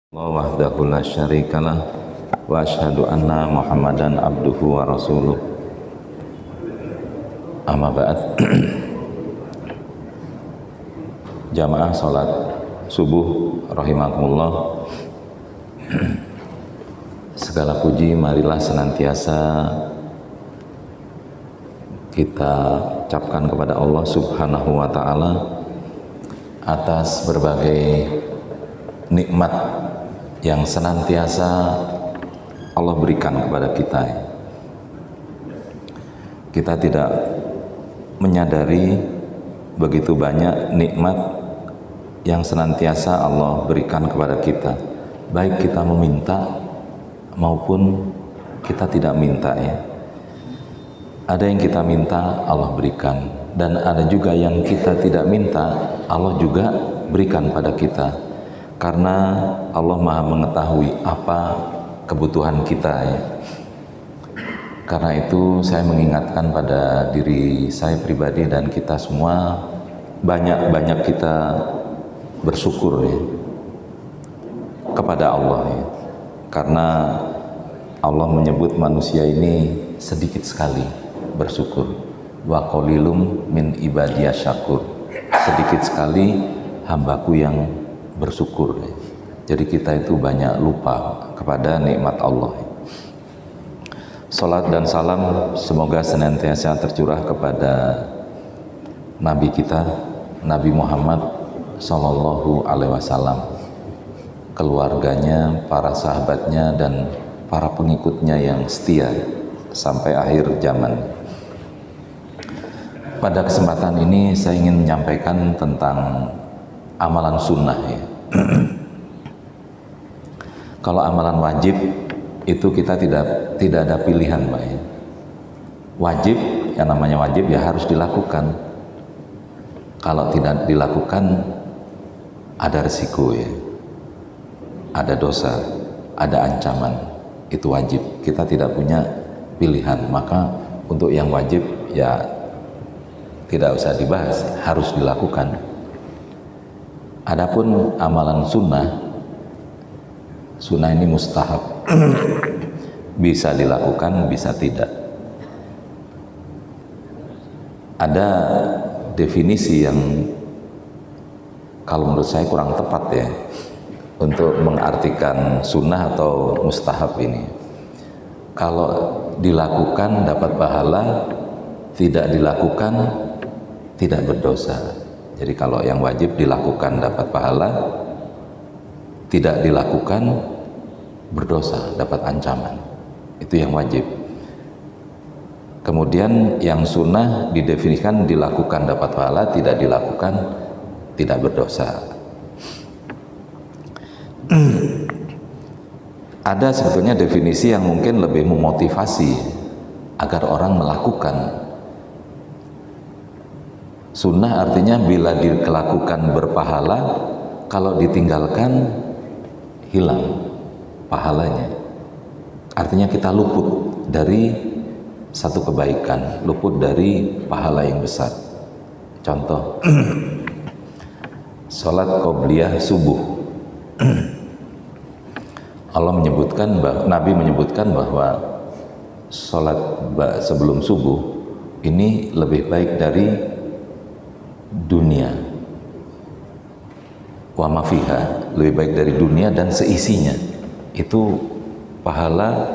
Allah wahdahu la syarikalah wa asyhadu anna Muhammadan abduhu wa rasuluh. Amma ba'd. Jamaah salat subuh rahimakumullah. Segala puji marilah senantiasa kita ucapkan kepada Allah Subhanahu wa taala atas berbagai nikmat yang senantiasa Allah berikan kepada kita. Kita tidak menyadari begitu banyak nikmat yang senantiasa Allah berikan kepada kita, baik kita meminta maupun kita tidak minta ya. Ada yang kita minta Allah berikan, dan ada juga yang kita tidak minta Allah juga berikan pada kita. Karena Allah Maha mengetahui apa kebutuhan kita ya. Karena itu saya mengingatkan pada diri saya pribadi dan kita semua, banyak-banyak kita bersyukur ya kepada Allah ya. Karena Allah menyebut manusia ini sedikit sekali bersyukur. Wa qalilum min ibadiyas syakur. Sedikit sekali hambaku yang bersyukur. Jadi kita itu banyak lupa kepada nikmat Allah. Salat dan salam semoga senantiasa tercurah kepada Nabi kita, Nabi Muhammad Sallallahu Alaihi Wasallam, keluarganya, para sahabatnya, dan para pengikutnya yang setia sampai akhir zaman. Pada kesempatan ini saya ingin menyampaikan tentang amalan sunnah ya. Kalau amalan wajib itu kita tidak ada pilihan Pak ya. Wajib, yang namanya wajib ya harus dilakukan. Kalau tidak dilakukan ada resiko ya, ada dosa, ada ancaman. Itu wajib, kita tidak punya pilihan. Maka untuk yang wajib ya tidak usah dibahas, harus dilakukan. Adapun amalan sunnah ini mustahab, bisa dilakukan, bisa tidak. Ada definisi yang kalau menurut saya kurang tepat ya untuk mengartikan sunnah atau mustahab ini. Kalau dilakukan dapat pahala, tidak dilakukan tidak berdosa. Jadi kalau yang wajib dilakukan dapat pahala, tidak dilakukan berdosa, dapat ancaman. Itu yang wajib. Kemudian yang sunnah didefinisikan dilakukan dapat pahala, tidak dilakukan tidak berdosa. Ada sebetulnya definisi yang mungkin lebih memotivasi agar orang melakukan. Sunnah artinya bila dilakukan berpahala, kalau ditinggalkan hilang pahalanya. Artinya kita luput dari satu kebaikan, luput dari pahala yang besar. Contoh, sholat qobliyah subuh. Allah menyebutkan, Nabi menyebutkan bahwa sholat sebelum subuh ini lebih baik dari dunia, wa ma fiha, lebih baik dari dunia dan seisinya. Itu pahala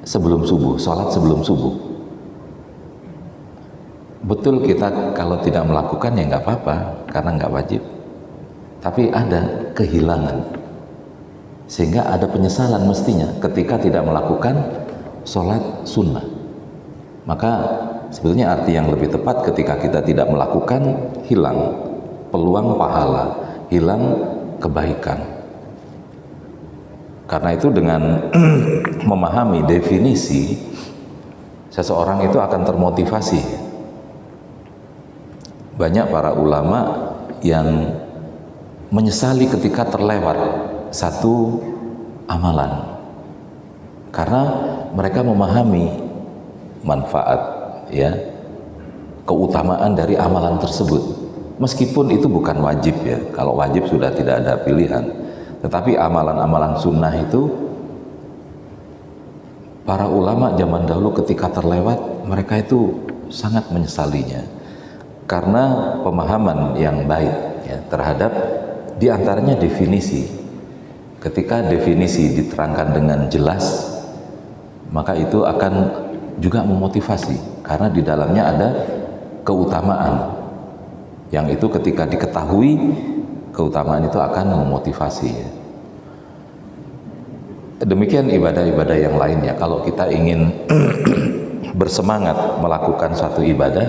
sebelum subuh, sholat sebelum subuh. Betul kita kalau tidak melakukan ya nggak apa-apa karena nggak wajib, tapi ada kehilangan sehingga ada penyesalan mestinya ketika tidak melakukan sholat sunnah. Maka sebetulnya arti yang lebih tepat ketika kita tidak melakukan, hilang peluang pahala, hilang kebaikan. Karena itu dengan memahami definisi, seseorang itu akan termotivasi. Banyak para ulama yang menyesali ketika terlewat satu amalan, karena mereka memahami manfaat ya, keutamaan dari amalan tersebut. Meskipun itu bukan wajib ya, kalau wajib sudah tidak ada pilihan. Tetapi amalan-amalan sunnah itu, para ulama zaman dahulu ketika terlewat, mereka itu sangat menyesalinya. Karena pemahaman yang baik ya, terhadap diantaranya definisi. Ketika definisi diterangkan dengan jelas, maka itu akan juga memotivasi. Karena di dalamnya ada keutamaan. Yang itu ketika diketahui, keutamaan itu akan memotivasi ya. Demikian ibadah-ibadah yang lainnya. Kalau kita ingin bersemangat melakukan suatu ibadah,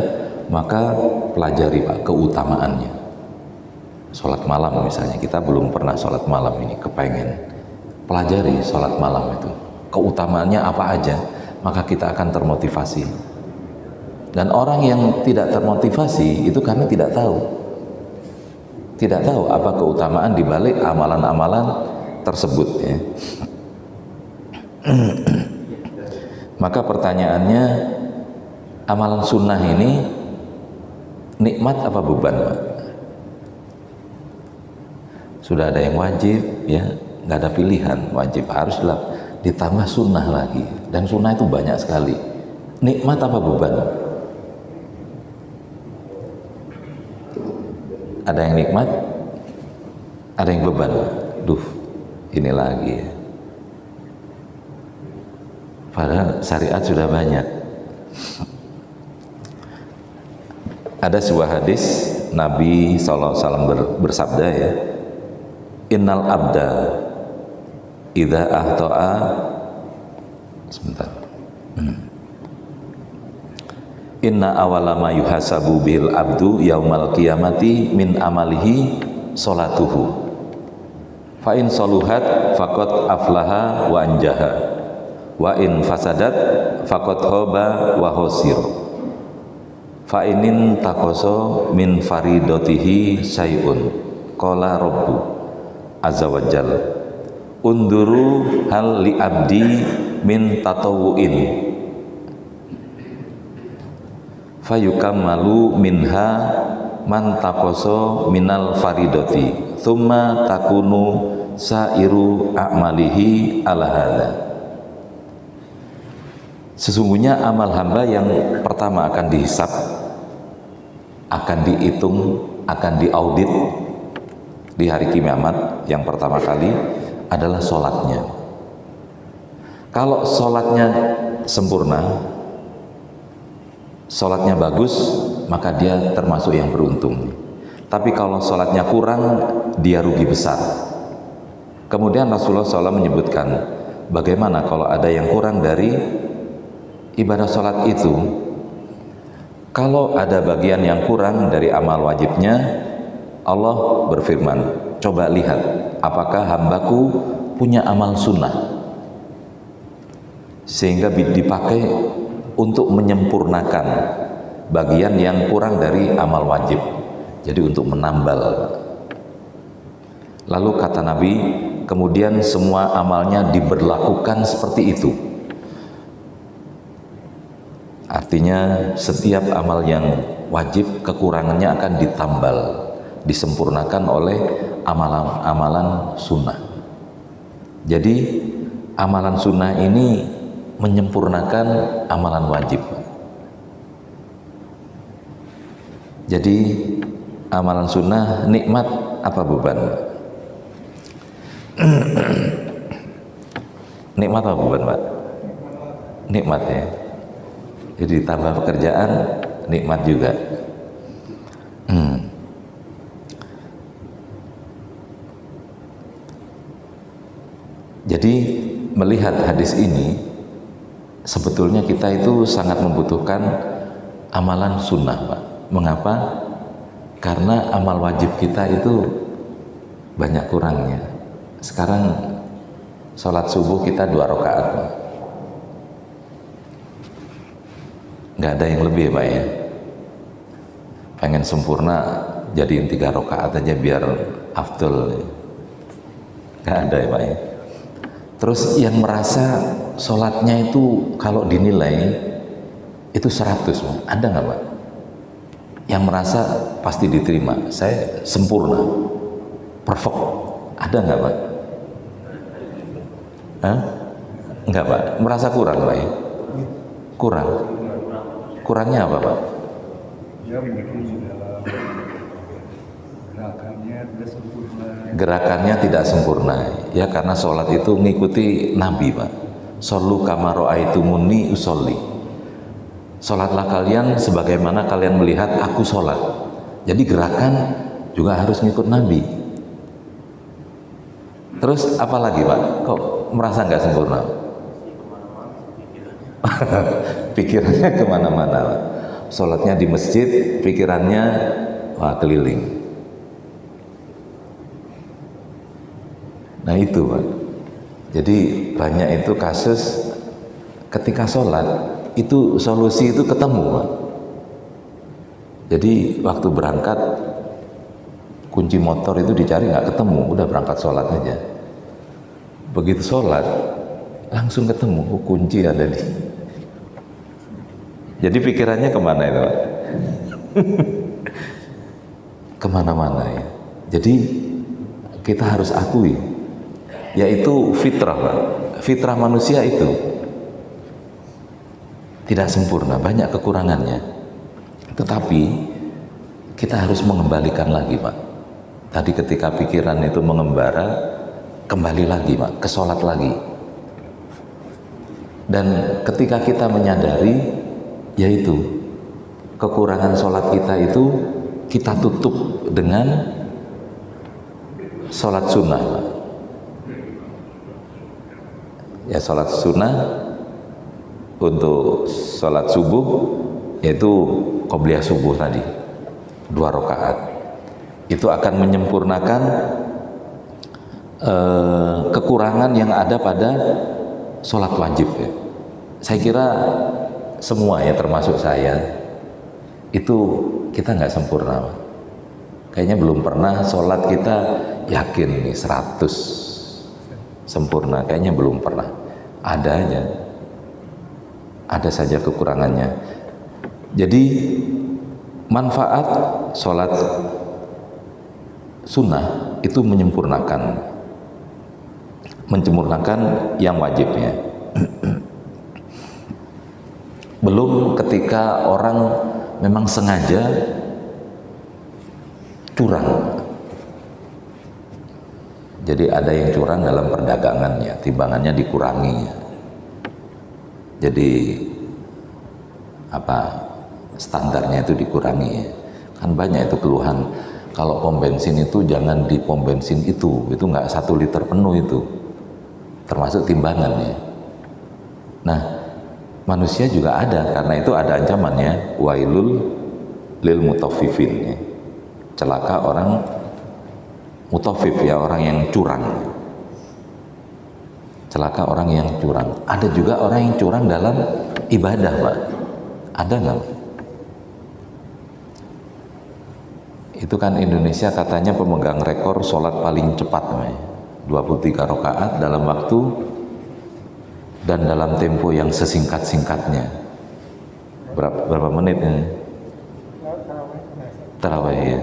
maka pelajari Pak keutamaannya. Sholat malam misalnya, kita belum pernah sholat malam ini, kepengen. Pelajari sholat malam itu, keutamaannya apa aja, maka kita akan termotivasi. Dan orang yang tidak termotivasi itu karena tidak tahu apa keutamaan di balik amalan-amalan tersebut ya. Maka pertanyaannya, amalan sunnah ini nikmat apa beban Pak? Sudah ada yang wajib ya, nggak ada pilihan, wajib haruslah, ditambah sunnah lagi, dan sunnah itu banyak sekali. Nikmat apa beban? Ada yang nikmat, ada yang beban. Duh, ini lagi ya. Padahal syariat sudah banyak. Ada sebuah hadis Nabi SAW bersabda ya, innal abda idza ahta'a, sebentar. Inna awala ma yuhasabu bil abdu yaumal qiyamati min amalihi sholatuhu fa in soluhat faqad aflaha wa anjaha wa in fasadat faqad khaba wa khosir fa inin takoso min faridatihi syai'un qala rabbu azza wa jalla unduru hal li abdi min tatawu'in fayukammalu minha man taqoso minal faridoti thumma takunu sairu a'malihi ala hadha. Sesungguhnya amal hamba yang pertama akan dihisab, akan dihitung, akan diaudit di hari kiamat, yang pertama kali adalah sholatnya. Kalau sholatnya sempurna, sholatnya bagus, maka dia termasuk yang beruntung. Tapi kalau sholatnya kurang, dia rugi besar. Kemudian Rasulullah SAW menyebutkan, bagaimana kalau ada yang kurang dari ibadah sholat itu? Kalau ada bagian yang kurang dari amal wajibnya, Allah berfirman, coba lihat, apakah hambaku punya amal sunnah, sehingga dipakai untuk menyempurnakan bagian yang kurang dari amal wajib, jadi untuk menambal. Lalu kata Nabi, kemudian semua amalnya diberlakukan seperti itu. Artinya setiap amal yang wajib, kekurangannya akan ditambal, disempurnakan oleh amalan-amalan sunnah. Jadi amalan sunnah ini menyempurnakan amalan wajib. Jadi amalan sunnah nikmat apa beban? Nikmat apa beban Pak? Nikmat ya. Jadi tambah pekerjaan, nikmat juga. Jadi melihat hadis ini, sebetulnya kita itu sangat membutuhkan amalan sunnah Pak. Mengapa? Karena amal wajib kita itu banyak kurangnya. Sekarang sholat subuh kita 2 rakaat Pak. Nggak ada yang lebih Pak ya. Pengen sempurna jadiin 3 rakaat aja biar afdol. Nggak ada ya Pak ya. Terus yang merasa sholatnya itu kalau dinilai itu 100 Pak. Ada nggak Pak? yang merasa pasti diterima, saya sempurna, perfect, ada nggak Pak? Hah? Enggak Pak, merasa kurang Pak ya? Kurang? Kurangnya apa Pak? Ya mungkin dalam gerakannya tidak sempurna. Gerakannya tidak sempurna, ya karena sholat itu mengikuti Nabi Pak. Shollu kama ra'aitumuni usolli. Sholatlah kalian sebagaimana kalian melihat aku sholat. Jadi gerakan juga harus ngikut Nabi. Terus apa lagi Pak? Kok merasa nggak sempurna? Pikirannya kemana-mana Pak. Sholatnya di masjid, pikirannya wah keliling. Nah itu Pak. Jadi banyak itu kasus ketika sholat itu solusi itu ketemu Pak. Jadi waktu berangkat kunci motor itu dicari nggak ketemu, udah berangkat sholat aja. Begitu sholat langsung ketemu, oh, kunci ada di. Jadi pikirannya kemana itu Pak? Kemana-mana ya. Jadi kita harus akui, yaitu fitrah Pak. Fitrah manusia itu tidak sempurna, banyak kekurangannya. Tetapi kita harus mengembalikan lagi Pak. Tadi ketika pikiran itu mengembara, kembali lagi Pak, ke sholat lagi. Dan ketika kita menyadari, yaitu kekurangan sholat kita itu kita tutup dengan sholat sunnah Pak. Ya sholat sunnah untuk sholat subuh yaitu qobliyah subuh tadi 2 rakaat itu akan menyempurnakan kekurangan yang ada pada sholat wajib ya. Saya kira semua ya termasuk saya itu kita nggak sempurna Pak. Kayaknya belum pernah sholat kita yakin nih 100 sempurna, kayaknya belum pernah. Ada aja, ada saja kekurangannya. Jadi manfaat sholat sunnah itu menyempurnakan yang wajibnya. Belum ketika orang memang sengaja curang. Jadi ada yang curang dalam perdagangannya, timbangannya dikurangi. Jadi standarnya itu dikurangi. Kan banyak itu keluhan. Kalau pom bensin itu jangan di pom bensin itu nggak 1 liter penuh itu, termasuk timbangannya. Nah, manusia juga ada, karena itu ada ancamannya, wailul lil mutaffifin ya. Celaka orang mutaffif ya, orang yang curang. Celaka orang yang curang. Ada juga orang yang curang dalam ibadah Pak. Ada nggak? Itu kan Indonesia katanya pemegang rekor sholat paling cepat 23 rakaat dalam waktu dan dalam tempo yang sesingkat-singkatnya. Berapa menit ini? Tarawih ya.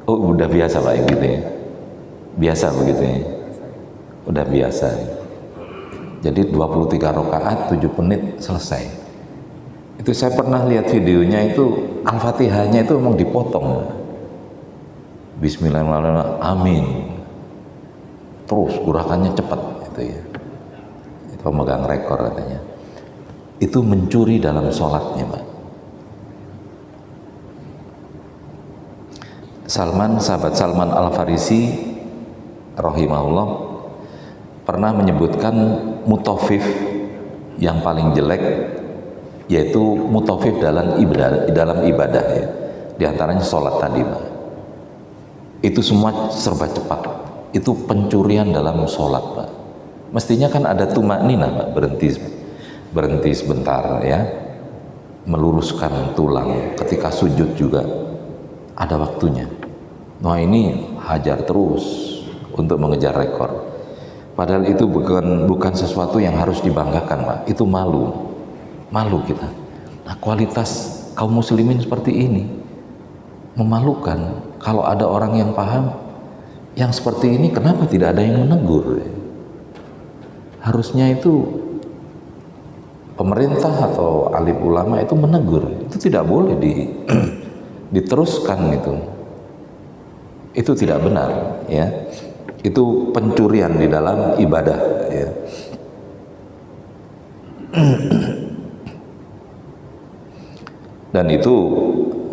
Oh udah biasa Pak gitu ya. Biasa begitu ya. Udah biasa. Jadi 23 rakaat 7 menit selesai. Itu saya pernah lihat videonya itu Al-Fatihahnya itu memang dipotong. Bismillahirrahmanirrahim. Amin. Terus gerakannya cepat itu ya. Itu pemegang rekor katanya. Itu mencuri dalam sholatnya Pak. Sahabat Salman Al-Farisi rahimahullah pernah menyebutkan mutaffif yang paling jelek yaitu mutaffif dalam ibadah ya. Di antaranya sholat tadi Pak. Itu semua serba cepat. Itu pencurian dalam sholat Pak. Mestinya kan ada tumakninah Pak, berhenti sebentar ya, meluruskan tulang. Ketika sujud juga ada waktunya. Nah ini hajar terus untuk mengejar rekor. Padahal itu bukan sesuatu yang harus dibanggakan Pak. Itu malu kita. Nah kualitas kaum muslimin seperti ini. memalukan kalau ada orang yang paham yang seperti ini, kenapa tidak ada yang menegur? Harusnya itu pemerintah atau alim ulama itu menegur. Itu tidak boleh diteruskan itu. Itu tidak benar, ya. Itu pencurian di dalam ibadah, ya. Dan itu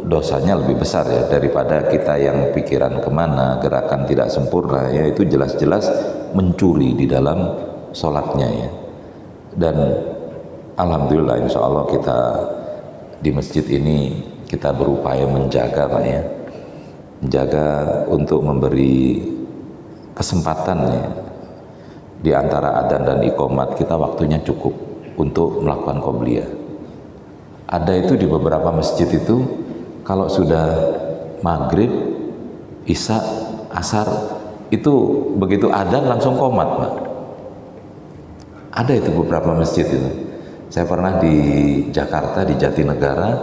dosanya lebih besar ya daripada kita yang pikiran kemana, gerakan tidak sempurna, ya. Itu jelas-jelas mencuri di dalam sholatnya, ya. Dan alhamdulillah insya Allah kita di masjid ini kita berupaya menjaga, Pak, ya, menjaga untuk memberi kesempatan, ya, di antara adzan dan iqomat kita waktunya cukup untuk melakukan qobliyah. Ada itu di beberapa masjid itu kalau sudah maghrib, isya, asar itu begitu adzan langsung qomat, Pak. Ada itu beberapa masjid itu. Saya pernah di Jakarta, di Jatinegara,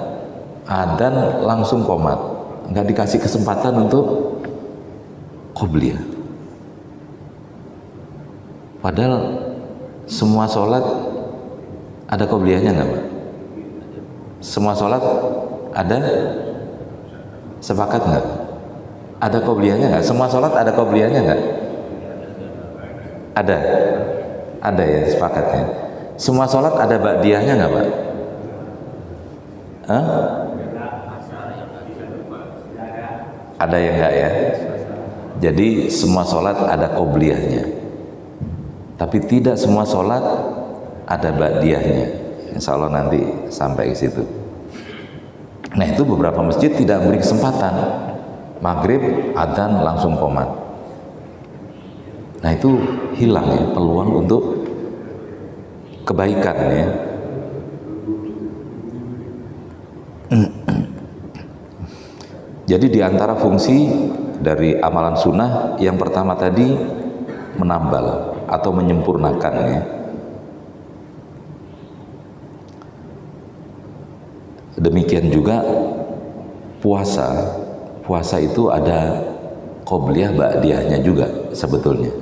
adzan langsung qomat, nggak dikasih kesempatan untuk qobliyah. Padahal semua sholat ada qobliyahnya nggak, Pak? Semua sholat ada? Sepakat nggak? Ada qobliyahnya nggak? Semua sholat ada qobliyahnya nggak? Ada? Ada, ya, sepakatnya. Semua sholat ada ba'diyahnya nggak, Pak? Hah? Ada yang nggak, ya? Jadi semua sholat ada qobliyahnya, tapi tidak semua sholat ada ba'diyahnya. Insya Allah nanti sampai ke situ. Nah, itu beberapa masjid tidak beri kesempatan. Maghrib, adzan langsung qomat. Nah, itu hilang, ya, peluang untuk kebaikan, ya. Jadi di antara fungsi dari amalan sunnah yang pertama tadi menambal atau menyempurnakan, ya. Demikian juga puasa. Puasa itu ada qobliyah ba'diyahnya juga sebetulnya.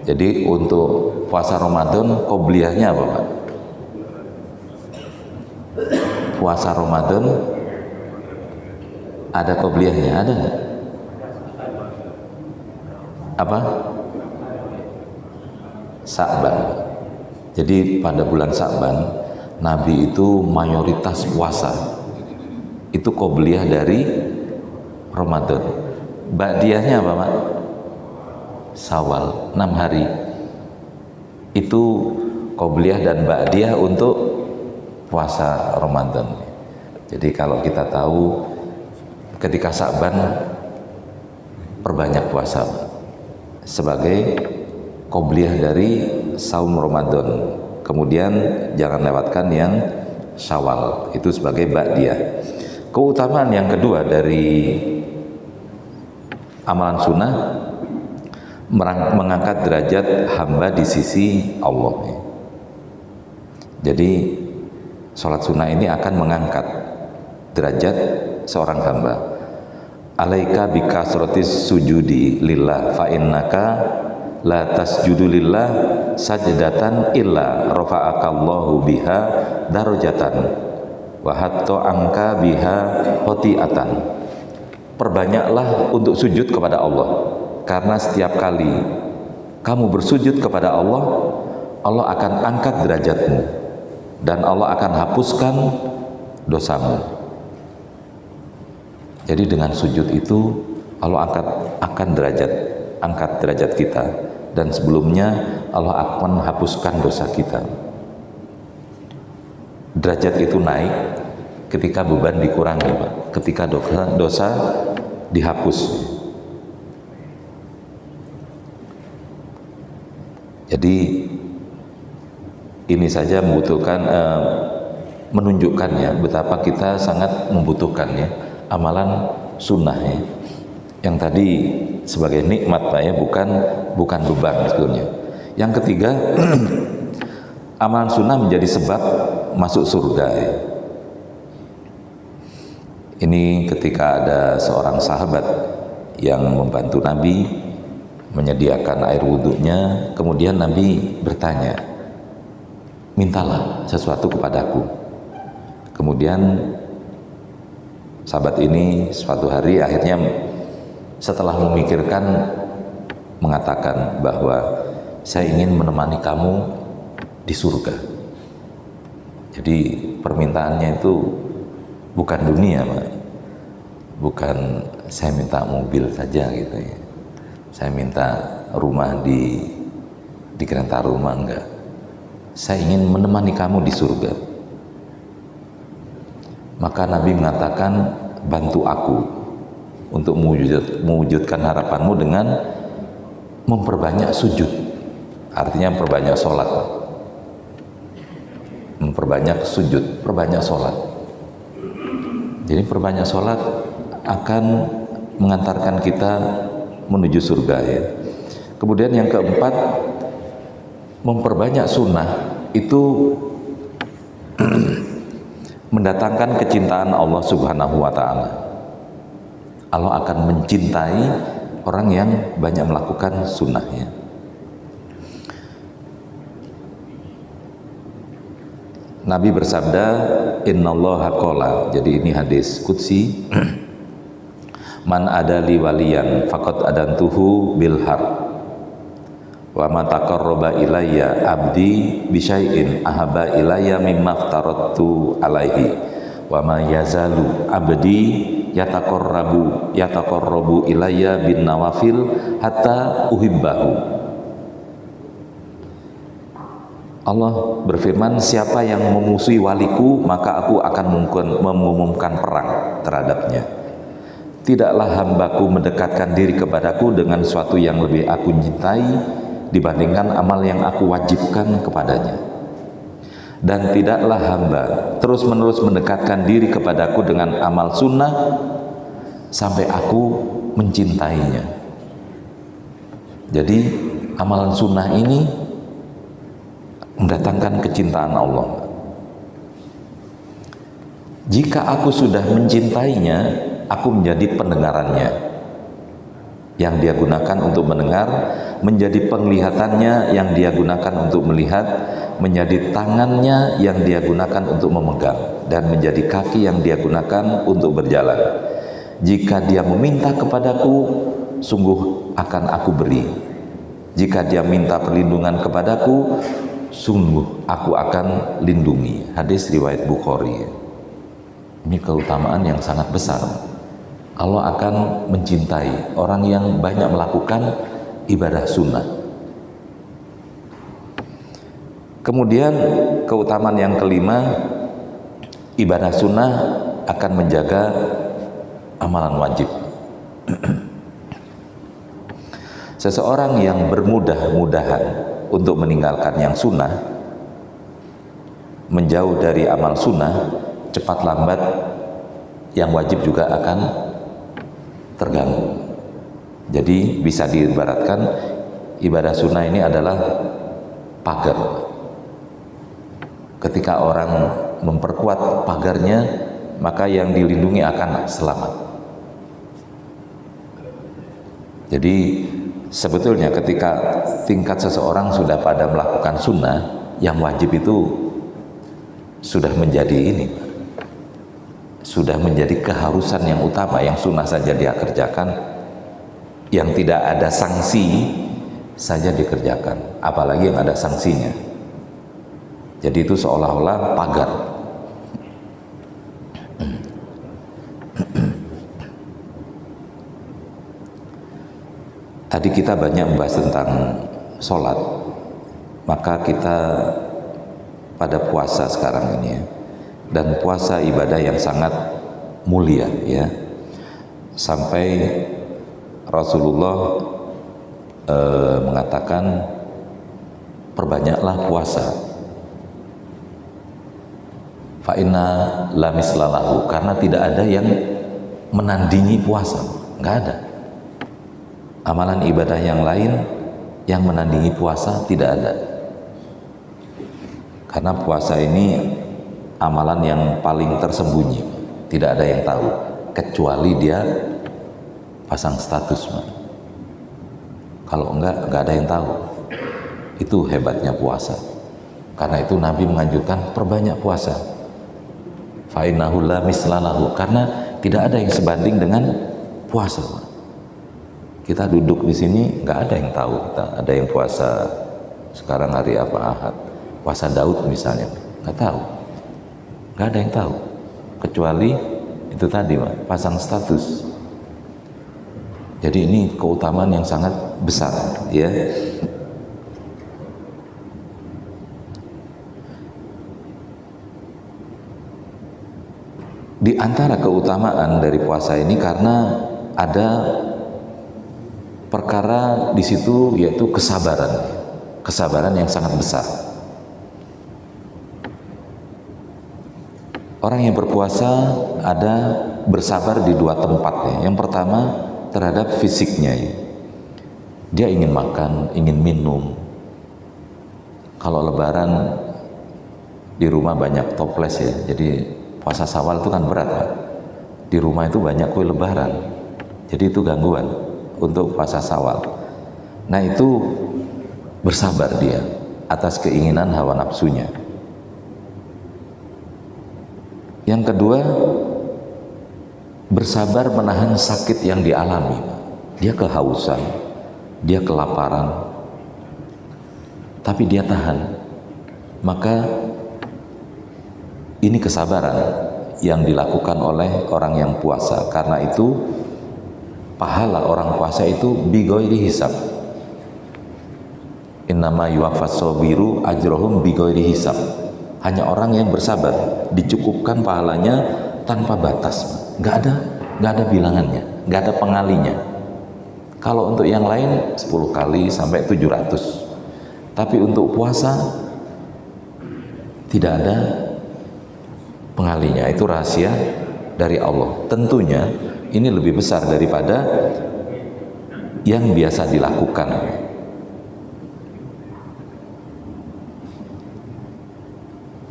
Jadi untuk puasa Ramadan qobliyahnya apa, Pak? Puasa Ramadan ada qobliyahnya, ada nggak? Apa? Sa'ban. Jadi pada bulan Sa'ban Nabi itu mayoritas puasa. Itu qobliyah dari Ramadan. Ba'diyahnya apa, Pak? Syawal, 6 hari. Itu qobliyah dan ba'diyah untuk puasa Ramadan. Jadi kalau kita tahu ketika Sa'ban perbanyak puasa, Pak, sebagai qobliyah dari saum Ramadan. Kemudian jangan lewatkan yang Syawal, itu sebagai ba'diyah. Keutamaan yang kedua dari amalan sunnah, mengangkat derajat hamba di sisi Allah. Jadi sholat sunnah ini akan mengangkat derajat seorang hamba. Alaika bikasrotis sujudi lillah fa innaka la tasjudu lillah sajdatan illa rafa'akallahu biha darajatan wa hatta angka biha khotiatan. Perbanyaklah untuk sujud kepada Allah, karena setiap kali kamu bersujud kepada Allah, Allah akan angkat derajatmu dan Allah akan hapuskan dosamu. Jadi dengan sujud itu Allah angkat derajat kita, dan sebelumnya Allah akan hapuskan dosa kita. Derajat itu naik ketika beban dikurangi, Pak. Ketika dosa dihapus. Jadi ini saja membutuhkan menunjukkannya betapa kita sangat membutuhkannya amalan sunnah, ya. Yang tadi sebagai nikmat, Pak, ya, bukan beban sebetulnya. Yang ketiga, amalan sunnah menjadi sebab masuk surga, ya. Ini ketika ada seorang sahabat yang membantu Nabi menyediakan air wudhunya, kemudian Nabi bertanya, mintalah sesuatu kepadaku. Kemudian sahabat ini suatu hari akhirnya setelah memikirkan mengatakan bahwa saya ingin menemani kamu di surga. Jadi permintaannya itu bukan dunia, Pak. Bukan saya minta mobil saja gitu ya. Saya minta rumah di kereta rumah, enggak. Saya ingin menemani kamu di surga. Maka Nabi mengatakan, bantu aku untuk mewujudkan harapanmu dengan memperbanyak sujud. Artinya memperbanyak sholat. Memperbanyak sujud, perbanyak sholat. Jadi perbanyak sholat akan mengantarkan kita menuju surga ya. Kemudian yang keempat, memperbanyak sunnah itu mendatangkan kecintaan Allah Subhanahu wa Ta'ala. Allah akan mencintai orang yang banyak melakukan sunnahnya. Nabi bersabda, innallaha qala, jadi ini hadis qudsi, man adali waliyan faqad adantuhu bil har wa ma taqarraba ilayya abdi bi syai'in ahabba ilayya mimma aftaradtu alaihi wa ma yazalu abdi yataqarrabu ilayya bin nawafil hatta uhibbahu. Allah berfirman, siapa yang memusuhi waliku maka aku akan mengumumkan perang terhadapnya. Tidaklah hambaku mendekatkan diri kepadaku dengan sesuatu yang lebih aku cintai dibandingkan amal yang aku wajibkan kepadanya. Dan tidaklah hamba terus menerus mendekatkan diri kepadaku dengan amal sunnah sampai aku mencintainya. Jadi amalan sunnah ini mendatangkan kecintaan Allah. Jika aku sudah mencintainya, aku menjadi pendengarannya yang dia gunakan untuk mendengar, menjadi penglihatannya yang dia gunakan untuk melihat, menjadi tangannya yang dia gunakan untuk memegang, dan menjadi kaki yang dia gunakan untuk berjalan. Jika dia meminta kepadaku, sungguh akan aku beri. Jika dia minta perlindungan kepadaku, sungguh aku akan lindungi. Hadis riwayat Bukhari. Ini keutamaan yang sangat besar. Allah akan mencintai orang yang banyak melakukan ibadah sunnah. Kemudian keutamaan yang kelima, ibadah sunnah akan menjaga amalan wajib. Seseorang yang bermudah-mudahan untuk meninggalkan yang sunnah, menjauh dari amal sunnah, cepat lambat yang wajib juga akan terganggu. Jadi bisa diibaratkan ibadah sunnah ini adalah pagar. Ketika orang memperkuat pagarnya, maka yang dilindungi akan selamat. Jadi sebetulnya ketika tingkat seseorang sudah pada melakukan sunnah, yang wajib itu sudah menjadi ini, sudah menjadi keharusan yang utama. Yang sunnah saja dia kerjakan, yang tidak ada sanksi saja dikerjakan, apalagi yang ada sanksinya. Jadi itu seolah-olah pagar. Tadi kita banyak membahas tentang sholat, maka kita pada puasa sekarang ini ya, dan puasa ibadah yang sangat mulia ya, sampai Rasulullah mengatakan perbanyaklah puasa, fa inna la mislalahu, karena tidak ada yang menandingi puasa, nggak ada. Amalan ibadah yang lain yang menandingi puasa tidak ada. Karena puasa ini amalan yang paling tersembunyi, tidak ada yang tahu. kecuali dia pasang status, Pak. Kalau enggak ada yang tahu. Itu hebatnya puasa. Karena itu Nabi menganjurkan perbanyak puasa. Fa innahu la mislalahu, karena tidak ada yang sebanding dengan puasa, Pak. Kita duduk di sini nggak ada yang tahu kita ada yang puasa sekarang hari apa, Ahad, puasa Daud misalnya, nggak tahu, nggak ada yang tahu kecuali itu tadi, Pak, pasang status. Jadi ini keutamaan yang sangat besar, ya. Di antara keutamaan dari puasa ini karena ada perkara di situ, yaitu kesabaran yang sangat besar. Orang yang berpuasa ada bersabar di dua tempat, ya. Yang pertama terhadap fisiknya, ya. Dia ingin makan, ingin minum. Kalau lebaran di rumah banyak toples, ya, jadi puasa Syawal itu kan berat, Pak. Di rumah itu banyak kue lebaran, jadi itu gangguan untuk puasa Syawal. Nah, itu bersabar dia atas keinginan hawa nafsunya. Yang kedua, bersabar menahan sakit yang dialami. Dia kehausan, dia kelaparan, tapi dia tahan. Maka ini kesabaran yang dilakukan oleh orang yang puasa. Karena itu pahala orang puasa itu bighairi hisab. Innama yuwaffas shabiru ajrohum bighairi hisab. Hanya orang yang bersabar dicukupkan pahalanya tanpa batas. Nggak ada bilangannya, nggak ada pengalinya. Kalau untuk yang lain 10 kali sampai 700. Tapi untuk puasa tidak ada pengalinya. Itu rahasia dari Allah. Tentunya ini lebih besar daripada yang biasa dilakukan.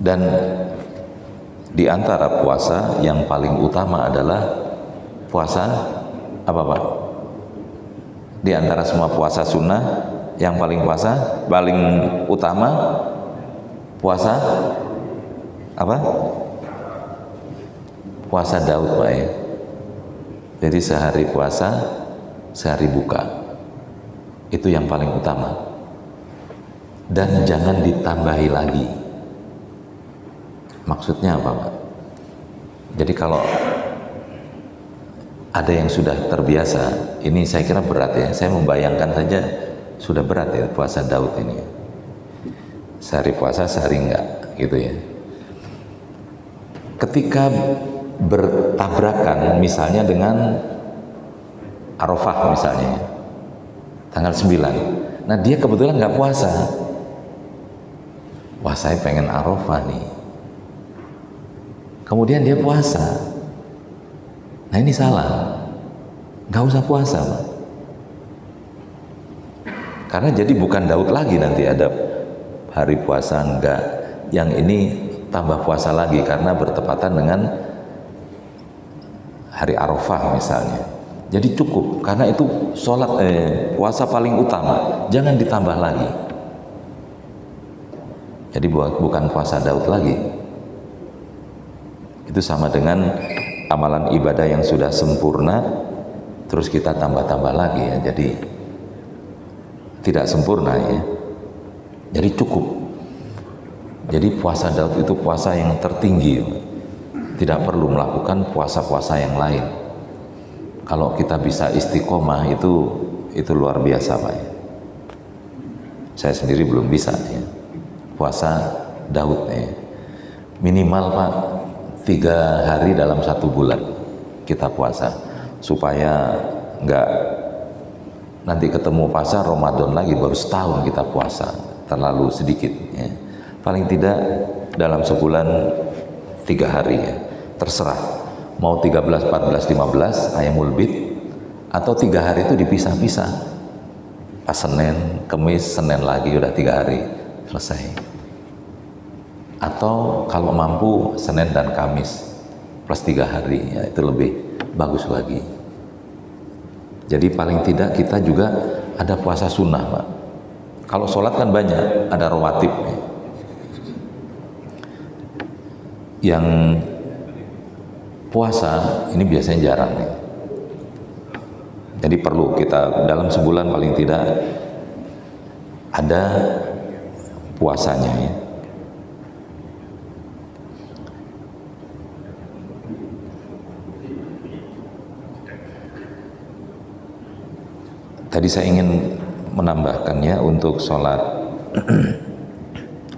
Dan di antara puasa yang paling utama adalah puasa apa, Pak? Di antara semua puasa sunnah yang paling utama puasa apa? Puasa Daud, Pak, ya. Jadi sehari puasa, sehari buka. Itu yang paling utama. Dan jangan ditambahi lagi. Maksudnya apa, Pak? Jadi kalau ada yang sudah terbiasa, ini saya kira berat, ya. Saya membayangkan saja sudah berat, ya, puasa Daud ini. Sehari puasa, sehari enggak, gitu, ya. Ketika bertabrakan misalnya dengan Arafah misalnya, tanggal 9. Nah, dia kebetulan nggak puasa. Wah, saya pengen Arafah nih. Kemudian dia puasa. Nah, ini salah. Nggak usah puasa, Pak. Karena jadi bukan Daud lagi nanti ada hari puasa, enggak. Yang ini tambah puasa lagi karena bertepatan dengan hari Arafah misalnya. Jadi cukup, karena itu puasa paling utama, jangan ditambah lagi. Jadi bukan puasa Daud lagi. Itu sama dengan amalan ibadah yang sudah sempurna, terus kita tambah-tambah lagi, ya. Jadi tidak sempurna, ya. Jadi cukup. Jadi puasa Daud itu puasa yang tertinggi, ya. Tidak perlu melakukan puasa-puasa yang lain. Kalau kita bisa istiqomah itu luar biasa, Pak, ya. Saya sendiri belum bisa, ya. Puasa Daud, ya. Minimal, Pak, 3 hari dalam 1 bulan kita puasa, supaya enggak nanti ketemu pasar Ramadan lagi baru setahun kita puasa, terlalu sedikit, ya. Paling tidak dalam sebulan 3 hari, ya. Terserah mau 13, 14, 15 Ayyamul Bid, atau 3 hari itu dipisah-pisah. Pas Senin, Kemis, Senin lagi, udah 3 hari selesai. Atau kalau mampu Senin dan Kamis plus 3 hari, ya, itu lebih bagus lagi. Jadi paling tidak kita juga ada puasa sunnah, Pak. Kalau sholat kan banyak, ada rawatib. Yang puasa ini biasanya jarang nih. Jadi perlu kita dalam sebulan paling tidak ada puasanya ya. Tadi saya ingin menambahkannya untuk sholat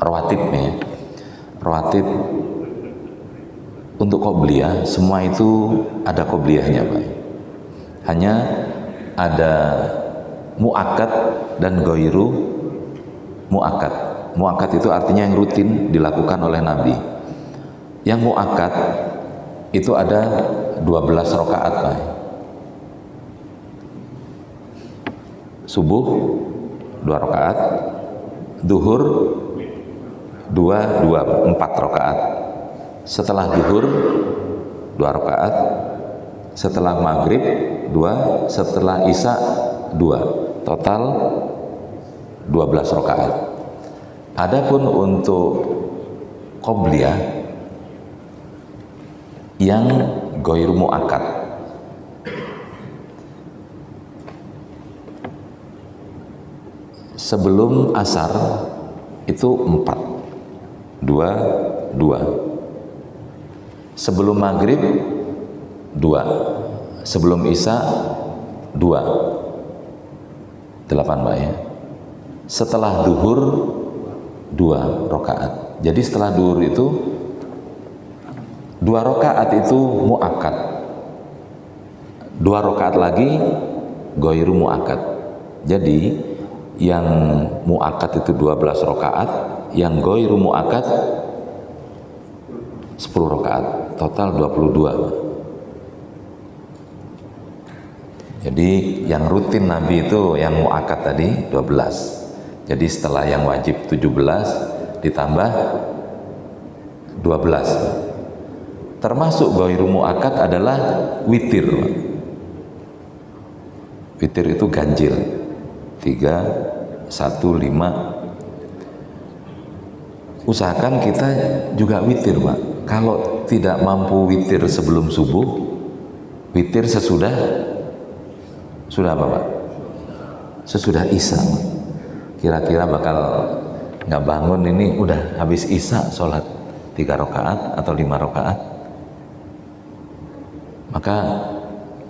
rawatib ya. Rawatib untuk qobliyah semua itu ada qobliyahnya, Pak. Hanya ada muakkad dan ghairu muakkad. Muakkad itu artinya yang rutin dilakukan oleh Nabi. Yang muakkad itu ada 12 rakaat, Pak. Subuh 2 rakaat, duhur 4 rakaat. Setelah duhur 2 rakaat, setelah maghrib 2, setelah isya 2, total 12 rakaat. Adapun untuk qobliyah yang ghairu muakkad, sebelum asar itu 4, 2, 2. Sebelum maghrib 2, sebelum isya 2, 8, Pak ya. Setelah duhur 2 rakaat. Jadi setelah duhur itu 2 rakaat itu muakkad, 2 rakaat lagi ghairu muakkad. Jadi yang muakkad itu 12 rakaat, yang ghairu muakkad 10 rakaat, total 22. Jadi yang rutin Nabi itu yang muakkad tadi 12. Jadi setelah yang wajib 17 ditambah 12. Termasuk ghairu muakkad adalah witir. Witir itu ganjil. 3, 1, 5. Usahakan kita juga witir, Pak. Kalau tidak mampu witir sebelum subuh, witir sesudah apa, Pak? Sesudah isya. Kira-kira bakal nggak bangun ini udah habis isya sholat 3 rakaat atau 5 rakaat. Maka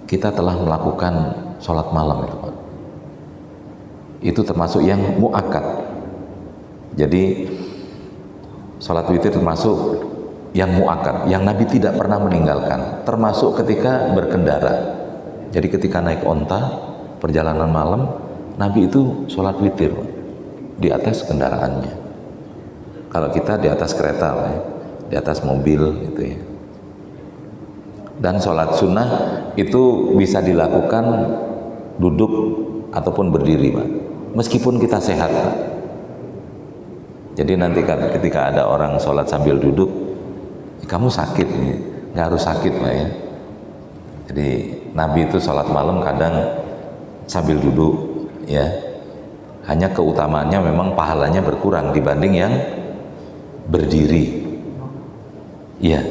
kita telah melakukan sholat malam itu, Pak. Itu termasuk yang muakkad. Jadi sholat witir termasuk yang muakkad, yang Nabi tidak pernah meninggalkan, termasuk ketika berkendara. Jadi ketika naik onta, perjalanan malam, Nabi itu sholat witir di atas kendaraannya. Kalau kita di atas kereta, Pak, di atas mobil gitu ya. Dan sholat sunnah itu bisa dilakukan duduk ataupun berdiri, Pak. Meskipun kita sehat, Pak. Jadi nanti ketika ada orang sholat sambil duduk, kamu sakit nih, nggak harus sakit, Pak ya. Jadi Nabi itu sholat malam kadang sambil duduk, ya. Hanya keutamaannya memang pahalanya berkurang dibanding yang berdiri. Iya,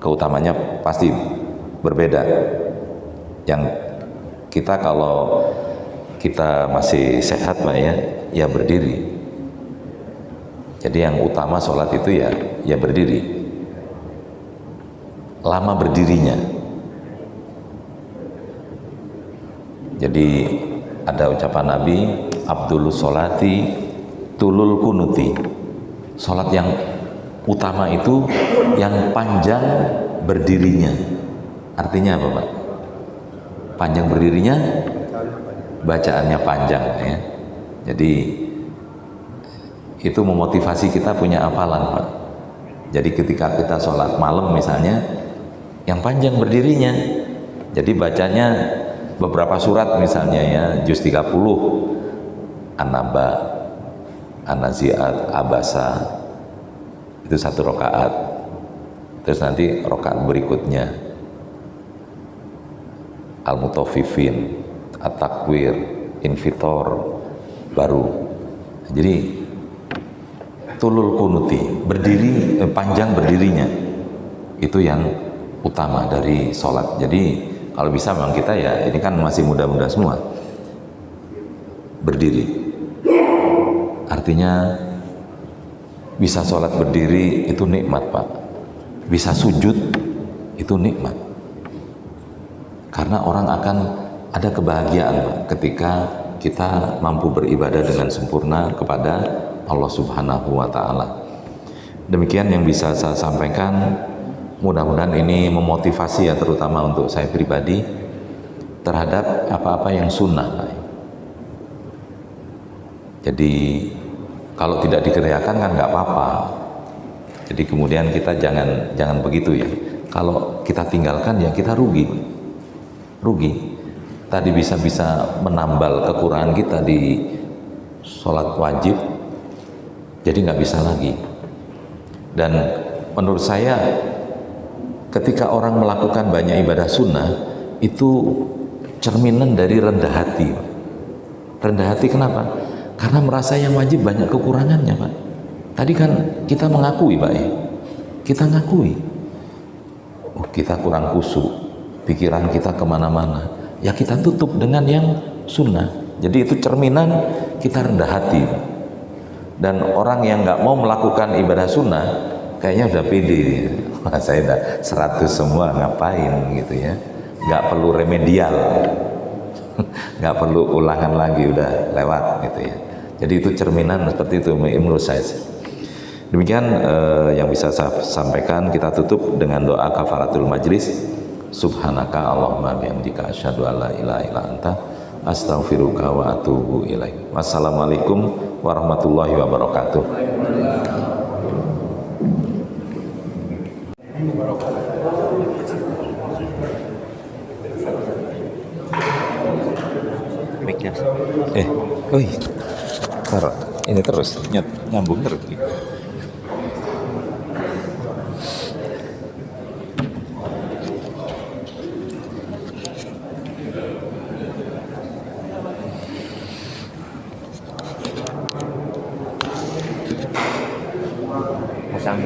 keutamanya pasti berbeda. Yang kita kalau kita masih sehat, Pak ya, ya berdiri. Jadi yang utama sholat itu ya berdiri. Lama berdirinya. Jadi ada ucapan Nabi, Abdulus sholati tulul kunuti. Sholat yang utama itu yang panjang berdirinya. Artinya apa, Pak? Panjang berdirinya, bacaannya panjang ya. Jadi itu memotivasi kita punya hafalan, Pak. Jadi ketika kita sholat malam misalnya, yang panjang berdirinya, jadi bacanya beberapa surat misalnya ya, juz 30, An-Naba, An-Nazi'at, Abasa, itu 1 rakaat. Terus nanti rakaat berikutnya al-mutaffifin, at-takwir, invitor baru. Jadi tulul kunuti, berdiri panjang berdirinya itu yang utama dari sholat. Jadi kalau bisa memang kita ya, ini kan masih muda-muda semua, berdiri. Artinya bisa sholat berdiri itu nikmat, Pak. Bisa sujud itu nikmat. Karena orang akan ada kebahagiaan, Pak, ketika kita mampu beribadah dengan sempurna kepada Allah Subhanahu wa Ta'ala. Demikian yang bisa saya sampaikan. Mudah-mudahan ini memotivasi ya, terutama untuk saya pribadi terhadap apa-apa yang sunnah, Pak. Jadi kalau tidak dikerjakan kan nggak apa-apa. Jadi kemudian kita jangan begitu ya. Kalau kita tinggalkan ya kita rugi. Tadi bisa menambal kekurangan kita di sholat wajib, jadi nggak bisa lagi. Dan menurut saya ketika orang melakukan banyak ibadah sunnah itu cerminan dari rendah hati. Rendah hati kenapa? Karena merasa yang wajib banyak kekurangannya, Pak. Tadi kan kita mengakui, Pak, ya. Kita ngakui, oh kita kurang khusyuk, pikiran kita kemana-mana. Ya kita tutup dengan yang sunnah. Jadi itu cerminan kita rendah hati. Dan orang yang nggak mau melakukan ibadah sunnah kayaknya udah pede. Wah, saya udah 100 semua, ngapain gitu ya. Nggak perlu remedial. Nggak perlu ulangan lagi, udah lewat gitu ya. Jadi itu cerminan seperti itu menurut saya. Demikian yang bisa saya sampaikan. Kita tutup dengan doa kafaratul majlis. Subhanaka Allahumma bihamdika asyhadu an la ilaha illa anta astaghfiruka wa atubu ilaik. Wassalamualaikum warahmatullahi wabarakatuh. Taruh ini terus nyambung terus. Musam.